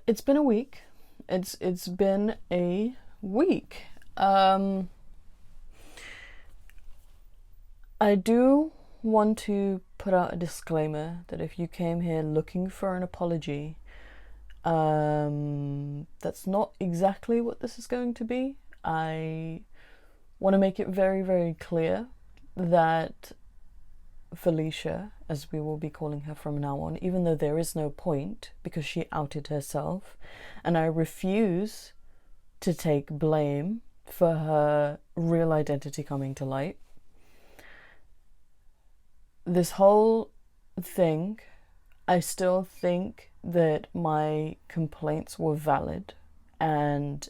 It's been a week. It's been a week. I do want to put out a disclaimer that if you came here looking for an apology, that's not exactly what this is going to be. I want to make it very, very clear that Felicia, as we will be calling her from now on, even though there is no point because she outed herself, and I refuse to take blame for her real identity coming to light. This whole thing, I still think that my complaints were valid, and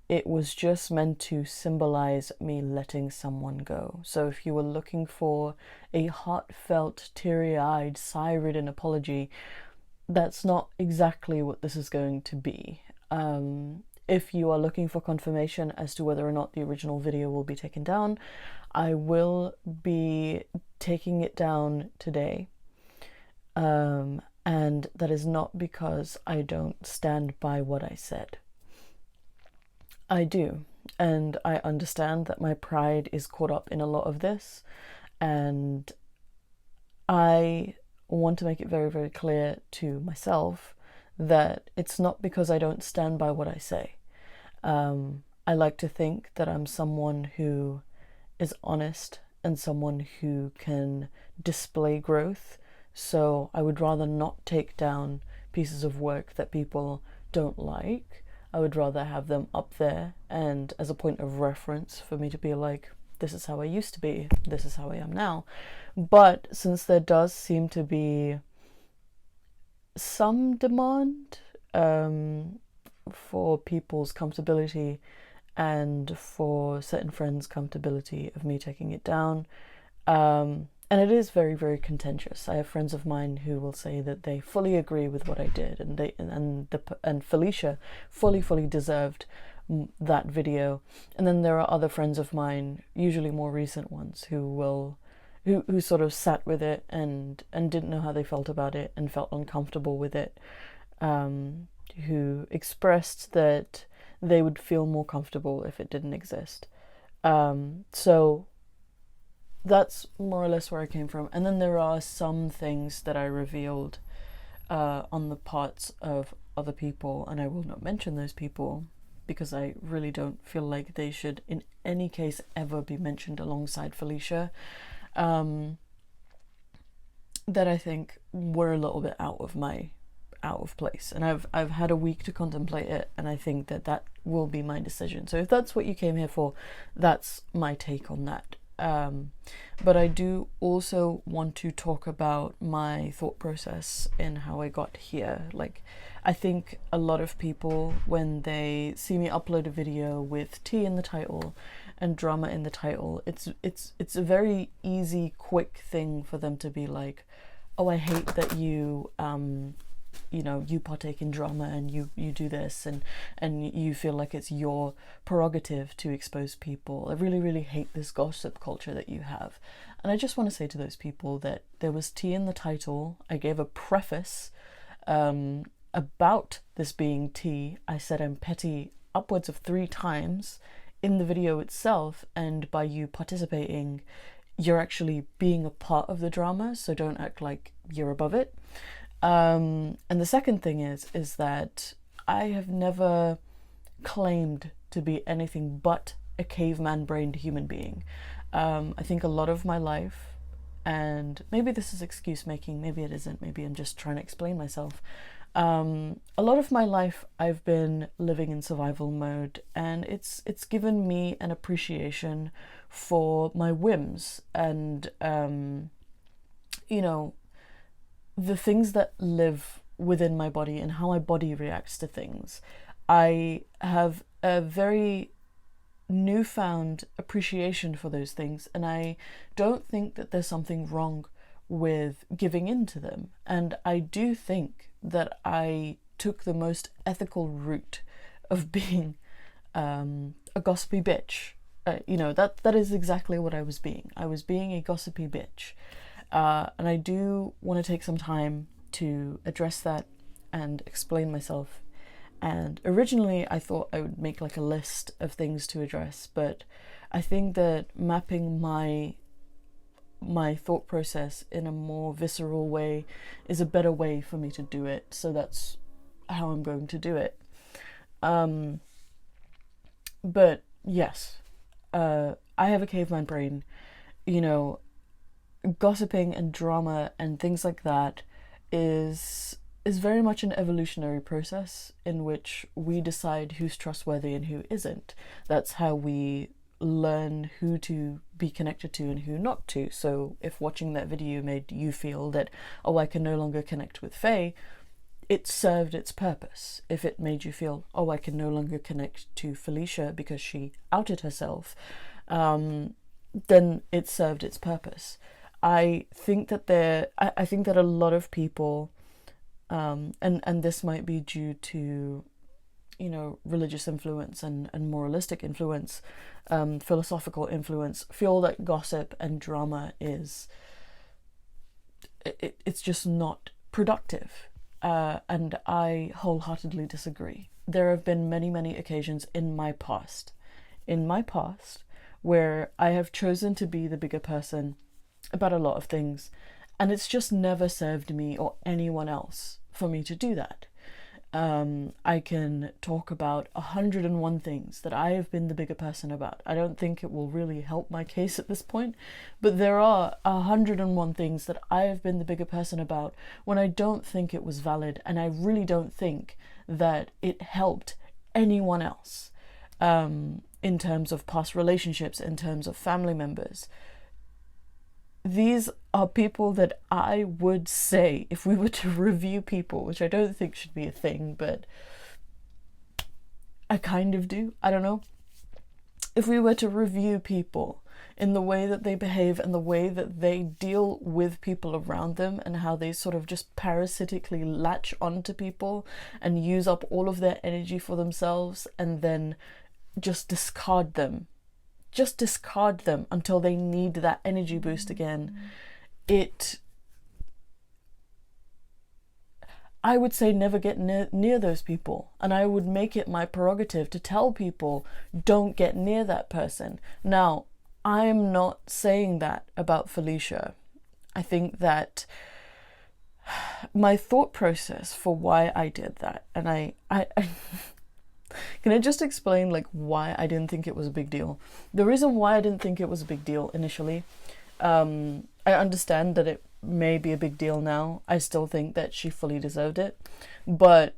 it was just meant to symbolize me letting someone go. So if you were looking for a heartfelt, teary-eyed, sigh-ridden apology, that's not exactly what this is going to be. If you are looking for confirmation as to whether or not the original video will be taken down, I will be taking it down today. And that is not because I don't stand by what I said. I do, and I understand that my pride is caught up in a lot of this, and I want to make it very, very clear to myself that it's not because I don't stand by what I say. I like to think that I'm someone who is honest and someone who can display growth, so I would rather not take down pieces of work that people don't like. I would rather have them up there and as a point of reference for me to be like, this is how I used to be, this is how I am now. But since there does seem to be some demand for people's comfortability and for certain friends' comfortability of me taking it down, and it is very, very contentious. I have friends of mine who will say that they fully agree with what I did, and Felicia fully deserved that video. And then there are other friends of mine, usually more recent ones, who sort of sat with it and didn't know how they felt about it and felt uncomfortable with it, who expressed that they would feel more comfortable if it didn't exist. So that's more or less where I came from. And then there are some things that I revealed on the parts of other people, and I will not mention those people because I really don't feel like they should in any case ever be mentioned alongside Felicia, that I think were a little bit out of place. And I've had a week to contemplate it, and I think that will be my decision. So if that's what you came here for, that's my take on that. But I do also want to talk about my thought process in how I got here. Like, I think a lot of people, when they see me upload a video with tea in the title and drama in the title, it's a very easy, quick thing for them to be like, oh, I hate that you you partake in drama and you do this and you feel like it's your prerogative to expose people. I really, really hate this gossip culture that you have. And I just want to say to those people that there was tea in the title. I gave a preface about this being tea. I said I'm petty upwards of 3 times in the video itself, and by you participating, you're actually being a part of the drama, so don't act like you're above it. And the second thing is that I have never claimed to be anything but a caveman-brained human being. I think a lot of my life, and maybe this is excuse making, maybe it isn't, maybe I'm just trying to explain myself. A lot of my life I've been living in survival mode, and it's given me an appreciation for my whims and the things that live within my body and how my body reacts to things. I have a very newfound appreciation for those things, and I don't think that there's something wrong with giving in to them. And I do think that I took the most ethical route of being a gossipy bitch. That is exactly what I was being. I was being a gossipy bitch. And I do want to take some time to address that and explain myself And originally I thought I would make like a list of things to address, but I think that mapping my thought process in a more visceral way is a better way for me to do it. So that's how I'm going to do it. But yes, I have a caveman brain. You know, gossiping and drama and things like that is very much an evolutionary process in which we decide who's trustworthy and who isn't. That's how we learn who to be connected to and who not to. So if watching that video made you feel that, oh, I can no longer connect with Faye, it served its purpose. If it made you feel, oh, I can no longer connect to Felicia because she outed herself, then it served its purpose. I think that I think that a lot of people, and this might be due to, you know, religious influence and moralistic influence, philosophical influence, feel that gossip and drama is, it's just not productive. And I wholeheartedly disagree. There have been many occasions in my past, where I have chosen to be the bigger person about a lot of things, and it's just never served me or anyone else for me to do that. I can talk about 101 things that I have been the bigger person about. I don't think it will really help my case at this point, but there are 101 things that I have been the bigger person about when I don't think it was valid, and I really don't think that it helped anyone else, in terms of past relationships, in terms of family members. These are people that I would say, if we were to review people, which I don't think should be a thing, but I kind of do, I don't know. If we were to review people in the way that they behave and the way that they deal with people around them and how they sort of just parasitically latch onto people and use up all of their energy for themselves and then just discard them until they need that energy boost again. I would say never get near those people, and I would make it my prerogative to tell people, don't get near that person. Now, I'm not saying that about Felicia. I think that my thought process for why I did that, and I can I just explain like why I didn't think it was a big deal? The reason why I didn't think it was a big deal initially, I understand that it may be a big deal now. I still think that she fully deserved it. But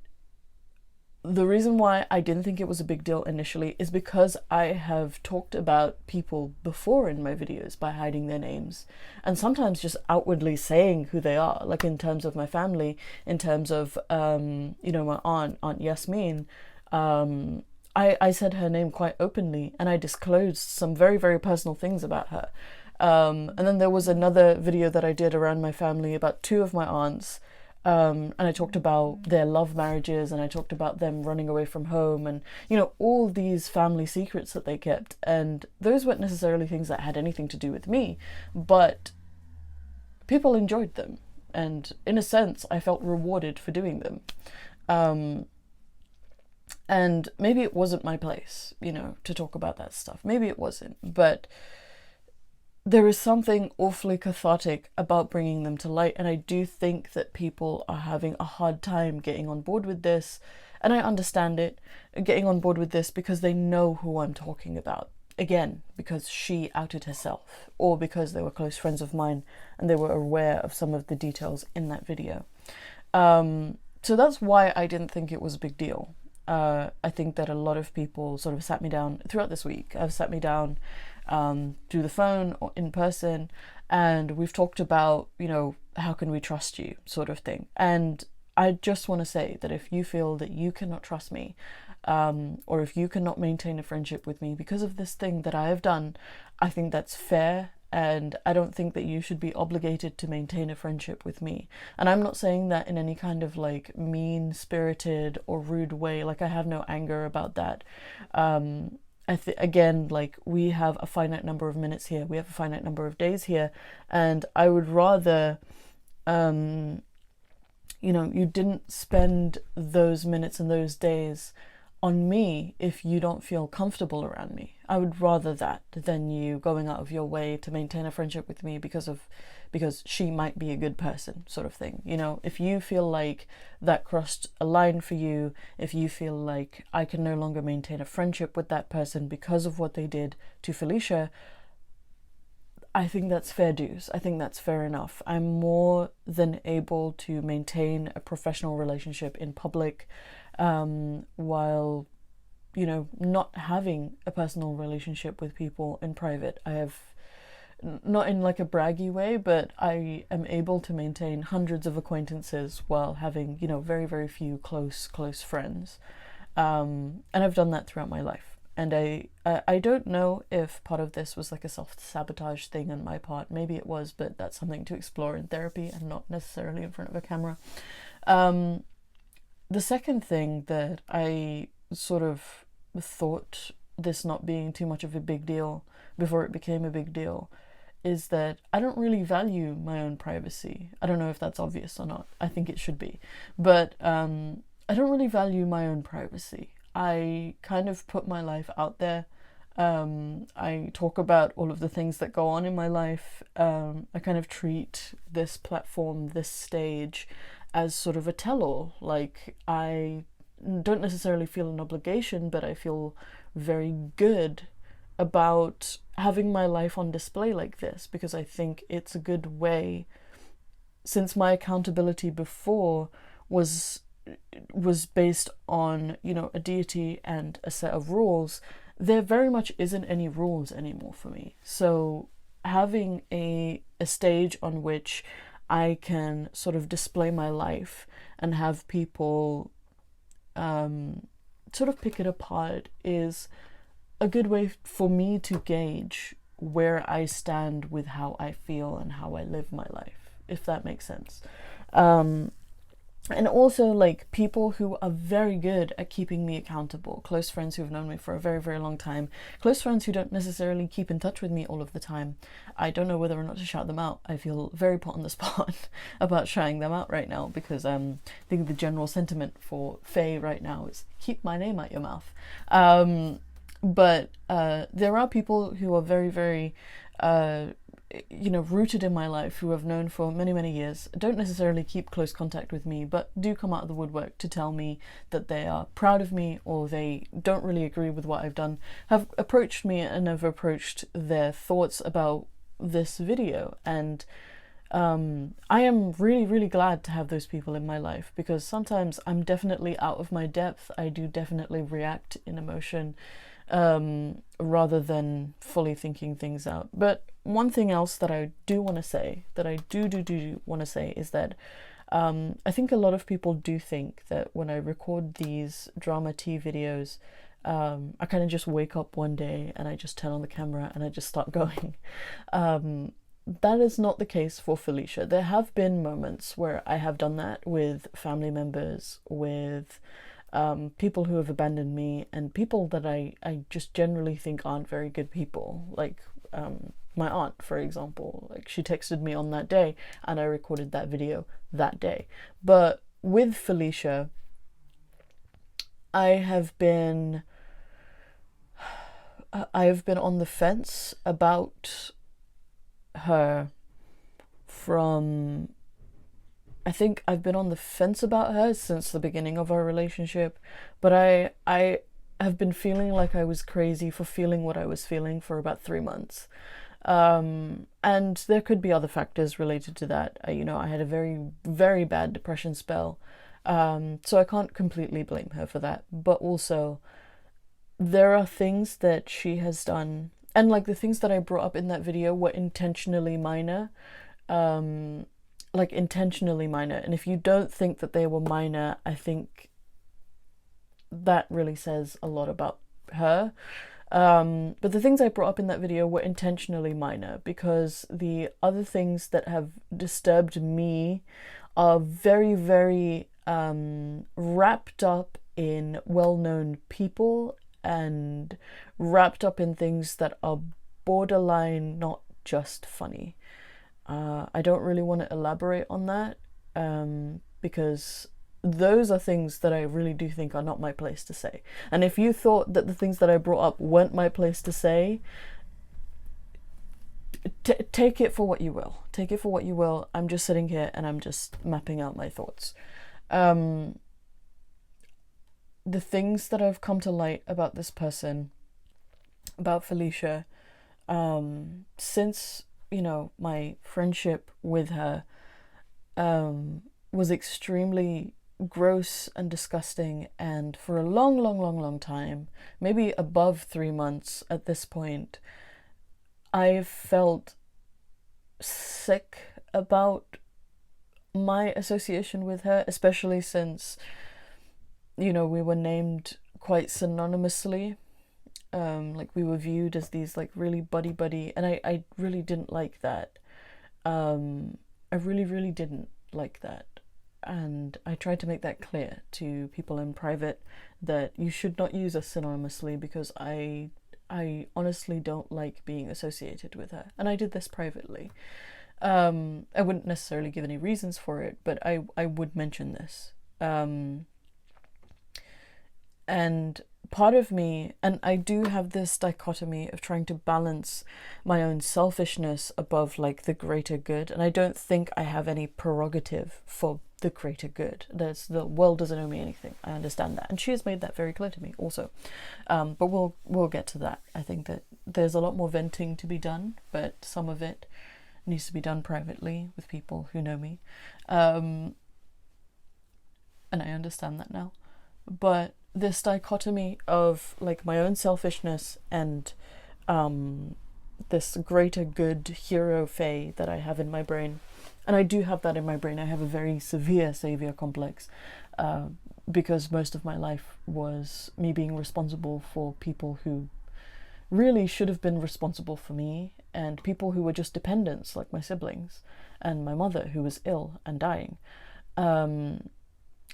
the reason why I didn't think it was a big deal initially is because I have talked about people before in my videos by hiding their names and sometimes just outwardly saying who they are, like in terms of my family, in terms of, you know, my Aunt Yasmin. I said her name quite openly and I disclosed some very personal things about her. And then there was another video that I did around my family about two of my aunts, and I talked about their love marriages and I talked about them running away from home and, you know, all these family secrets that they kept, and those weren't necessarily things that had anything to do with me, but people enjoyed them, and in a sense I felt rewarded for doing them. And maybe it wasn't my place, you know, to talk about that stuff. Maybe it wasn't, but there is something awfully cathartic about bringing them to light, and I do think that people are having a hard time getting on board with this, and I understand it, getting on board with this because they know who I'm talking about. Again, because she outed herself, or because they were close friends of mine and they were aware of some of the details in that video. So that's why I didn't think it was a big deal. I think that a lot of people sort of sat me down throughout this week. I've sat me down through the phone or in person, and we've talked about, you know, how can we trust you, sort of thing. And I just want to say that if you feel that you cannot trust me, or if you cannot maintain a friendship with me because of this thing that I have done, I think that's fair. And I don't think that you should be obligated to maintain a friendship with me. And I'm not saying that in any kind of like mean-spirited or rude way. Like, I have no anger about that. Again, like, we have a finite number of minutes here. We have a finite number of days here. And I would rather, you you didn't spend those minutes and those days on me if you don't feel comfortable around me. I would rather that than you going out of your way to maintain a friendship with me because she might be a good person, sort of thing. If you feel like that crossed a line for you, if you feel like I can no longer maintain a friendship with that person because of what they did to Felicia, I think that's fair dues. I think that's fair enough. I'm more than able to maintain a professional relationship in public, while, not having a personal relationship with people in private. I have, not in like a braggy way, but I am able to maintain hundreds of acquaintances while having, very, very few close friends. And I've done that throughout my life. And I don't know if part of this was like a self-sabotage thing on my part. Maybe it was, but that's something to explore in therapy and not necessarily in front of a camera. The second thing that I sort of thought, this not being too much of a big deal before it became a big deal, is that I don't really value my own privacy. I don't know if that's obvious or not. I think it should be. But I don't really value my own privacy. I kind of put my life out there. I talk about all of the things that go on in my life. I kind of treat this platform, this stage, as sort of a tell-all. Like, I don't necessarily feel an obligation, but I feel very good about having my life on display like this, because I think it's a good way, since my accountability before was based on, a deity and a set of rules, there very much isn't any rules anymore for me. So having a stage on which I can sort of display my life and have people sort of pick it apart is a good way for me to gauge where I stand with how I feel and how I live my life, if that makes sense. And also, like, people who are very good at keeping me accountable, close friends who have known me for a very, very long time, close friends who don't necessarily keep in touch with me all of the time. I don't know whether or not to shout them out. I feel very put on the spot about shouting them out right now, because I think the general sentiment for Faye right now is keep my name out your mouth. But there are people who are very, very rooted in my life, who have known for many, many years, don't necessarily keep close contact with me, but do come out of the woodwork to tell me that they are proud of me, or they don't really agree with what I've done, have approached me and have approached their thoughts about this video. And I am really, really glad to have those people in my life, because sometimes I'm definitely out of my depth. I do definitely react in emotion, rather than fully thinking things out. But one thing else that I do want to say, that I do want to say, is that I think a lot of people do think that when I record these drama tea videos, I kind of just wake up one day and I just turn on the camera and I just start going. That is not the case for Felicia. There have been moments where I have done that with family members, with people who have abandoned me, and people that I just generally think aren't very good people. Like my aunt, for example. Like, she texted me on that day and I recorded that video that day. But with Felicia, I have been on the fence about her from... I think I've been on the fence about her since the beginning of our relationship, but I have been feeling like I was crazy for feeling what I was feeling for about 3 months. And there could be other factors related to that. I had a very, very bad depression spell, so I can't completely blame her for that. But also, there are things that she has done, and like the things that I brought up in that video were intentionally minor. Intentionally minor. And if you don't think that they were minor, I think that really says a lot about her. But the things I brought up in that video were intentionally minor, because the other things that have disturbed me are very, very wrapped up in well-known people and wrapped up in things that are borderline not just funny. I don't really want to elaborate on that, because those are things that I really do think are not my place to say. And if you thought that the things that I brought up weren't my place to say, take it for what you will. Take it for what you will. I'm just sitting here and I'm just mapping out my thoughts. The things that have come to light about this person, about Felicia, since, you know, my friendship with her was extremely gross and disgusting, and for a long time, maybe above 3 months at this point, I felt sick about my association with her, especially since, you know, we were named quite synonymously. Like we were viewed as these like really buddy, and I really didn't like that. I really didn't like that. And I tried to make that clear to people in private, that you should not use us synonymously, because I honestly don't like being associated with her. And I did this privately. I wouldn't necessarily give any reasons for it, but I would mention this. And part of me, and I do have this dichotomy of trying to balance my own selfishness above like the greater good, and I don't think I have any prerogative for the greater good. The world doesn't owe me anything. I understand that, and she has made that very clear to me also. But we'll get to that. I think that there's a lot more venting to be done, but some of it needs to be done privately with people who know me, and I understand that now. But this dichotomy of like my own selfishness and this greater good hero Faye that I have in my brain, and I do have that in my brain. I have a very severe savior complex, because most of my life was me being responsible for people who really should have been responsible for me, and people who were just dependents, like my siblings and my mother, who was ill and dying.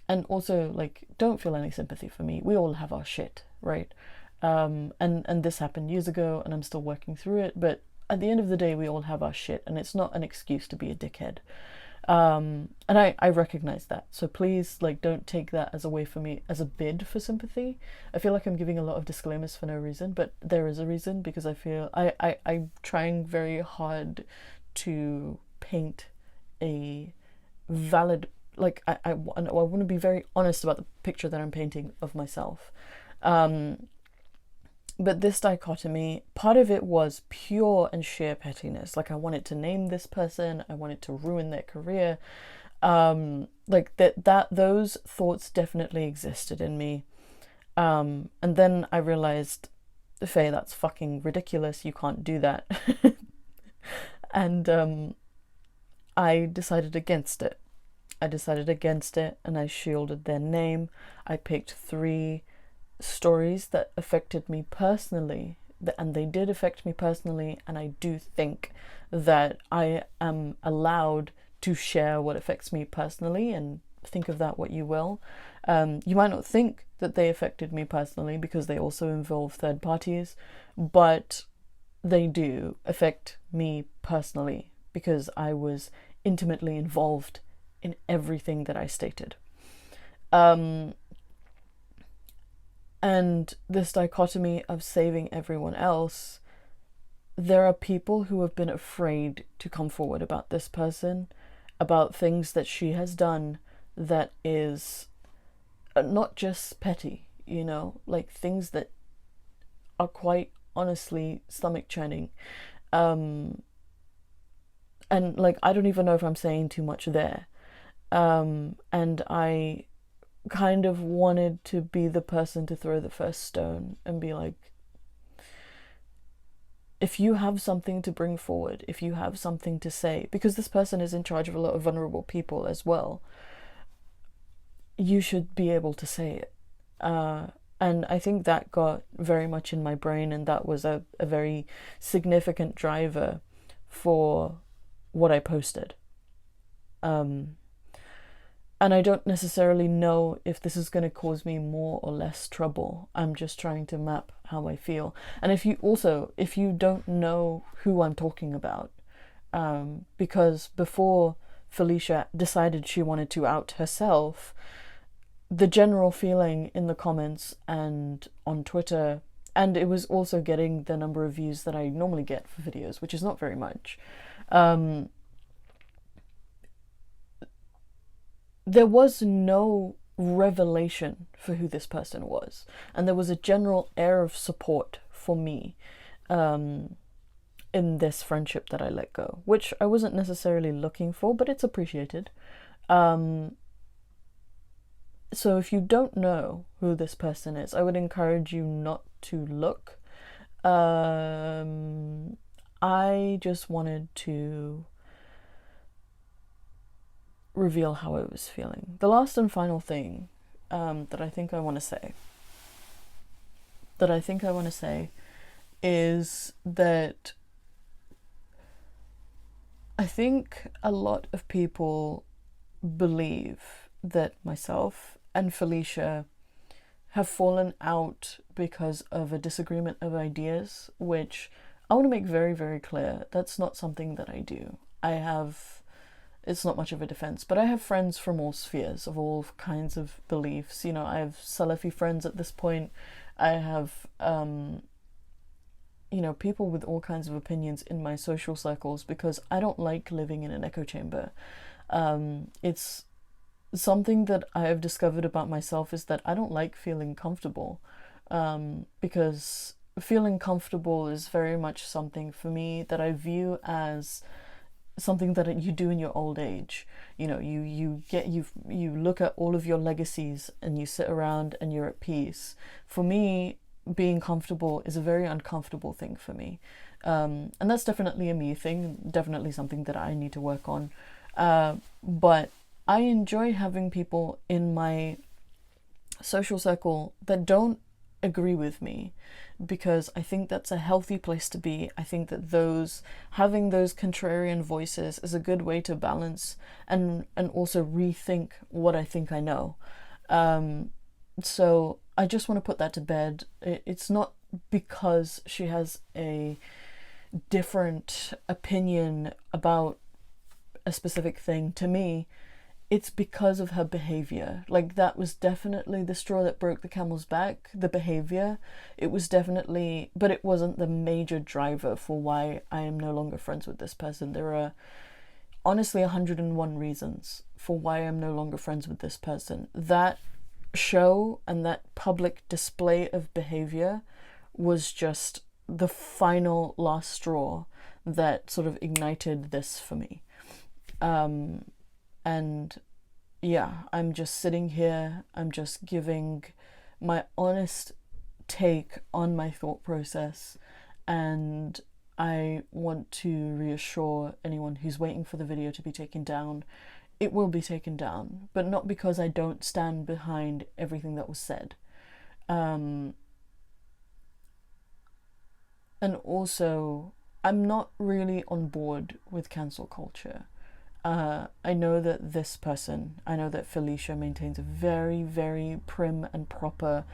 And also, like, don't feel any sympathy for me. We all have our shit, right? And this happened years ago, and I'm still working through it. But at the end of the day, we all have our shit, and it's not an excuse to be a dickhead. And I recognize that. So please, like, don't take that as a way for me, as a bid for sympathy. I feel like I'm giving a lot of disclaimers for no reason, but there is a reason, because I feel I'm trying very hard to paint a valid, like, I want to be very honest about the picture that I'm painting of myself. But this dichotomy, part of it was pure and sheer pettiness. Like, I wanted to name this person, I wanted to ruin their career. Like those thoughts definitely existed in me. And then I realized, Faye, that's fucking ridiculous. You can't do that. And I decided against it. And I shielded their name. I picked 3 stories that affected me personally, and they did affect me personally, and I do think that I am allowed to share what affects me personally, and think of that what you will. You might not think that they affected me personally because they also involve third parties, but they do affect me personally because I was intimately involved in everything that I stated. And this dichotomy of saving everyone else, there are people who have been afraid to come forward about this person, about things that she has done that is not just petty, you know, like things that are quite honestly stomach churning. And like, I don't even know if I'm saying too much there. And I kind of wanted to be the person to throw the first stone and be like, if you have something to bring forward, if you have something to say, because this person is in charge of a lot of vulnerable people as well, you should be able to say it. And I think that got very much in my brain, and that was a very significant driver for what I posted. And I don't necessarily know if this is going to cause me more or less trouble. I'm just trying to map how I feel. And if you don't know who I'm talking about, because before Felicia decided she wanted to out herself, the general feeling in the comments and on Twitter, and it was also getting the number of views that I normally get for videos, which is not very much. There was no revelation for who this person was, and there was a general air of support for me in this friendship that I let go, which I wasn't necessarily looking for, but it's appreciated. So if you don't know who this person is, I would encourage you not to look. I just wanted to reveal how I was feeling. The last and final thing that I think I want to say is that I think a lot of people believe that myself and Felicia have fallen out because of a disagreement of ideas, which I want to make very, very clear. That's not something that I do. It's not much of a defense, but I have friends from all spheres, of all kinds of beliefs. You know, I have Salafi friends at this point. I have, people with all kinds of opinions in my social circles, because I don't like living in an echo chamber. It's something that I have discovered about myself is that I don't like feeling comfortable, because feeling comfortable is very much something for me that I view as something that you do in your old age. You know, you look at all of your legacies and you sit around and you're at peace. For me, being comfortable is a very uncomfortable thing for me, and that's definitely a me thing, definitely something that I need to work on, but I enjoy having people in my social circle that don't agree with me, because I think that's a healthy place to be. I think that having those contrarian voices is a good way to balance and also rethink what I think I know. So I just want to put that to bed. It's not because she has a different opinion about a specific thing to me. It's because of her behavior. Like, that was definitely the straw that broke the camel's back, the behavior. It was definitely, but it wasn't the major driver for why I am no longer friends with this person. There are honestly 101 reasons for why I'm no longer friends with this person. That show and that public display of behavior was just the final last straw that sort of ignited this for me. And yeah, I'm just sitting here, I'm just giving my honest take on my thought process, and I want to reassure anyone who's waiting for the video to be taken down, it will be taken down, but not because I don't stand behind everything that was said. And also, I'm not really on board with cancel culture. I know that Felicia maintains a very, very prim and proper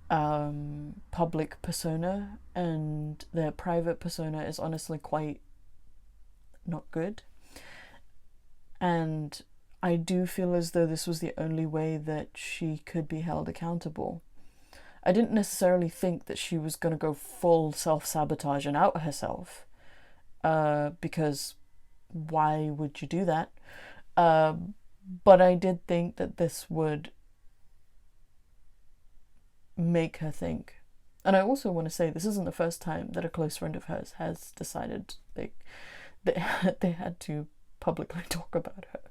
public persona, and their private persona is honestly quite not good. And I do feel as though this was the only way that she could be held accountable. I didn't necessarily think that she was going to go full self-sabotage and out herself, because why would you do that? But I did think that this would make her think. And I also want to say, this isn't the first time that a close friend of hers has decided they had to publicly talk about her.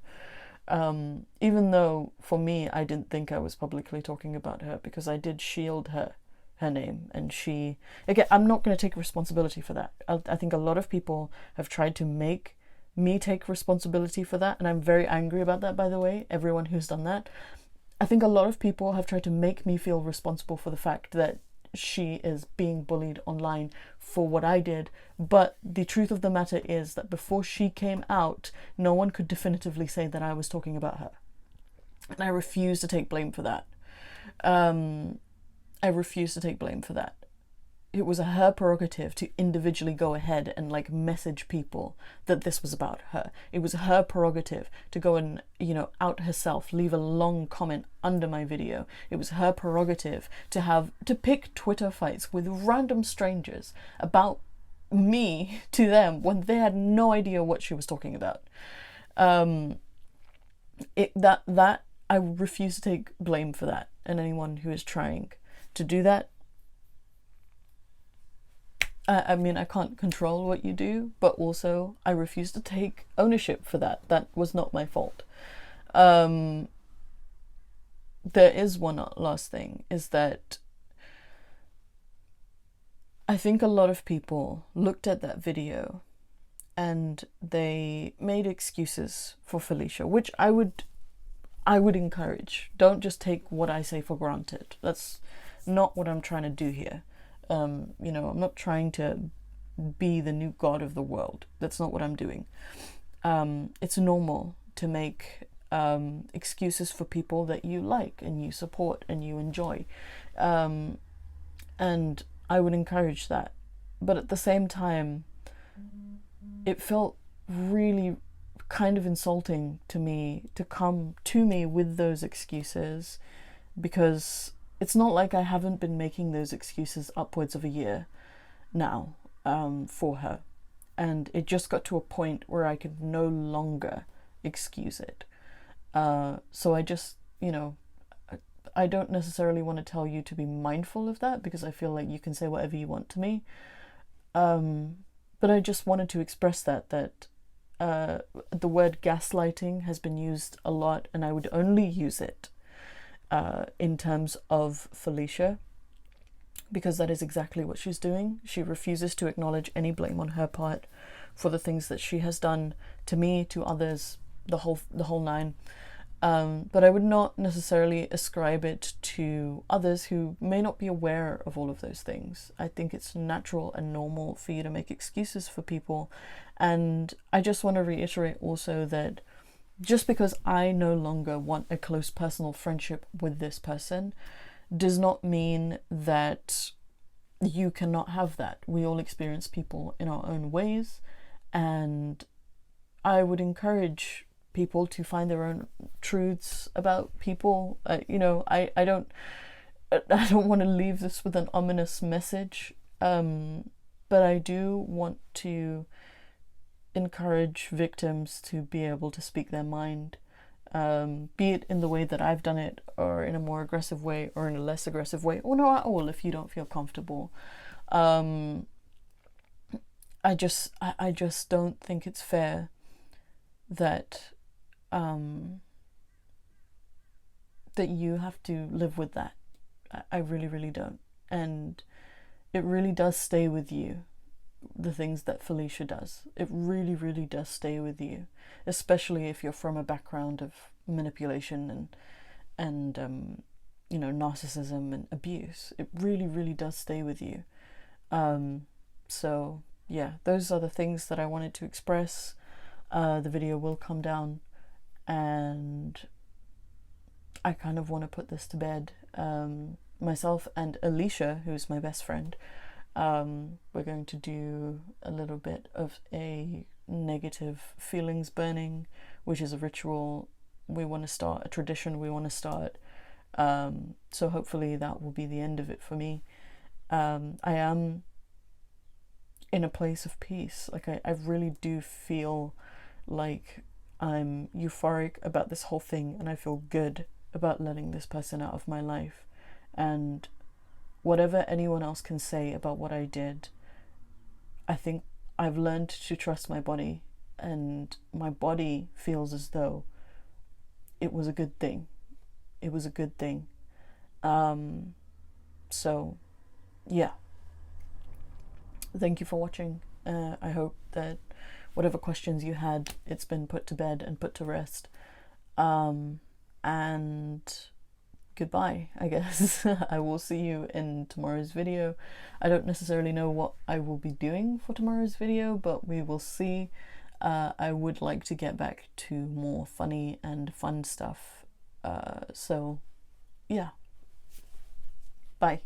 Even though, for me, I didn't think I was publicly talking about her, because I did shield her name, and she... Again, I'm not going to take responsibility for that. I think a lot of people have tried to make me take responsibility for that, and I'm very angry about that, by the way, everyone who's done that. I think a lot of people have tried to make me feel responsible for the fact that she is being bullied online for what I did, but the truth of the matter is that before she came out, no one could definitively say that I was talking about her, and I refuse to take blame for that. it was her prerogative to individually go ahead and like message people that this was about her. It was her prerogative to go and, you know, out herself, leave a long comment under my video. It was her prerogative to pick Twitter fights with random strangers about me to them when they had no idea what she was talking about. That I refuse to take blame for that, and anyone who is trying to do that, I mean, I can't control what you do, but also I refuse to take ownership for that. That was not my fault. There is one last thing, is that I think a lot of people looked at that video and they made excuses for Felicia, which I would encourage. Don't just take what I say for granted. That's not what I'm trying to do here. You know, I'm not trying to be the new god of the world. That's not what I'm doing. It's normal to make excuses for people that you like and you support and you enjoy. And I would encourage that. But at the same time, it felt really kind of insulting to me to come to me with those excuses, because it's not like I haven't been making those excuses upwards of a year now for her. And it just got to a point where I could no longer excuse it. So I just, you know, I don't necessarily want to tell you to be mindful of that, because I feel like you can say whatever you want to me. But I just wanted to express that the word gaslighting has been used a lot, and I would only use it in terms of Felicia, because that is exactly what she's doing. She refuses to acknowledge any blame on her part for the things that she has done to me, to others, the whole nine. But I would not necessarily ascribe it to others who may not be aware of all of those things. I think it's natural and normal for you to make excuses for people. And I just want to reiterate also that just because I no longer want a close personal friendship with this person does not mean that you cannot have that. We all experience people in our own ways, and I would encourage people to find their own truths about people. You know, I don't want to leave this with an ominous message, but I do want to encourage victims to be able to speak their mind, be it in the way that I've done it, or in a more aggressive way, or in a less aggressive way, or not at all if you don't feel comfortable. I just don't think it's fair that that you have to live with that. I really, really don't. And it really does stay with you, the things that Felicia does. It really, really does stay with you, especially if you're from a background of manipulation and you know, narcissism and abuse. It really, really does stay with you. So yeah, those are the things that I wanted to express. The video will come down, and I kind of want to put this to bed. Myself and Alicia, who's my best friend, we're going to do a little bit of a negative feelings burning, which is a ritual we want to start, a tradition we want to start. So hopefully that will be the end of it for me. I am in a place of peace. Like I really do feel like I'm euphoric about this whole thing, and I feel good about letting this person out of my life. And whatever anyone else can say about what I did, I think I've learned to trust my body, and my body feels as though it was a good thing. It was a good thing. So yeah, thank you for watching. I hope that whatever questions you had, it's been put to bed and put to rest. And goodbye, I guess. I will see you in tomorrow's video. I don't necessarily know what I will be doing for tomorrow's video, but we will see. I would like to get back to more funny and fun stuff. So yeah, bye.